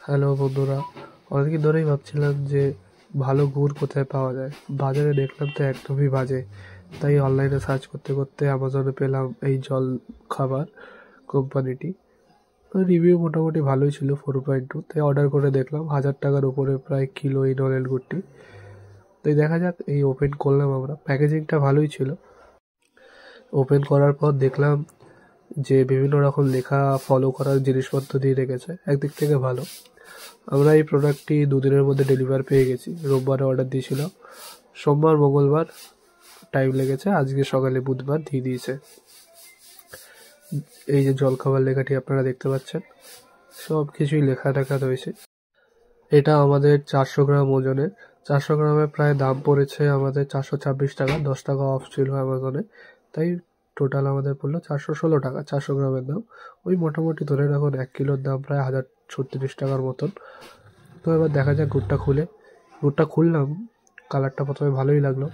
Hello বন্ধুরা, অনেকদিন ধরেই ভাবছিলাম যে ভালো গুড় কোথায় পাওয়া যায়। বাজারে দেখলাম তো একদমই বাজে। তাই অনলাইনে সার্চ করতে করতে অ্যামাজনে পেলাম এই জল খাবার কোম্পানিটি। রিভিউ মোটামুটি ভালোই ছিল, 4.2। তাই অর্ডার করে দেখলাম 1000 টাকার উপরে প্রায় কিলো এই নলেন গুড়টি। তাই দেখা যাক, এই ওপেন করলাম আমরা। প্যাকেজিংটা ভালোই ছিল। ওপেন করার পর দেখলাম যে বিভিন্ন রকম লেখা, ফলো করার জিনিসপত্র দিয়ে রেখেছে, একদিক থেকে ভালো। আমরা এই প্রোডাক্টটি 2 দিনের মধ্যে ডেলিভার পেয়ে গেছি। রোববারে অর্ডার দিয়েছিলাম, সোমবার মঙ্গলবার টাইম লেগেছে, আজকে সকালে বুধবার দিয়ে দিয়েছে। এই যে জলখাবার লেখাটি আপনারা দেখতে পাচ্ছেন, সব কিছুই লেখা রয়েছে। এটা আমাদের 400 গ্রাম ওজনের। 400 গ্রামের প্রায় দাম পড়েছে আমাদের 426 টাকা। 10 টাকা অফ ছিল অ্যামাজনে, তাই টোটাল আমাদের পড়লো 416 টাকা 400 গ্রামের দাম। ওই মোটামুটি ধরে রাখুন 1 কিলোর দাম প্রায় 1036 টাকার মতন। তো এবার দেখা যাক, গুড়টা খুললাম। কালারটা প্রথমে ভালোই লাগলো,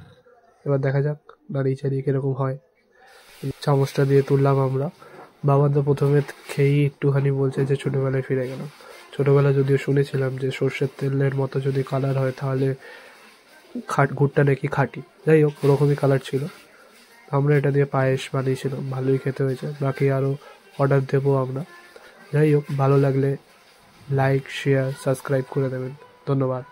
এবার দেখা যাক নাড়িয়ে চাড়িয়ে কীরকম হয়। চামচটা দিয়ে তুললাম আমরা। বাবা তো প্রথমে খেয়েই একটুখানি বলছে যে ছোটোবেলায় ফিরে গেলাম। ছোটোবেলা যদিও শুনেছিলাম যে সর্ষের তেলের মতো যদি কালার হয় তাহলে গুড়টা নাকি খাঁটি। যাই হোক, ওরকমই কালার ছিল। আমরা এটা দিয়ে পায়েস বানিয়েছিলাম, ভালোই খেতে হয়েছে। বাকি আরও অর্ডার দেবো আমরা। যাই হোক, ভালো লাগলে লাইক, শেয়ার, সাবস্ক্রাইব করে দেবেন। ধন্যবাদ।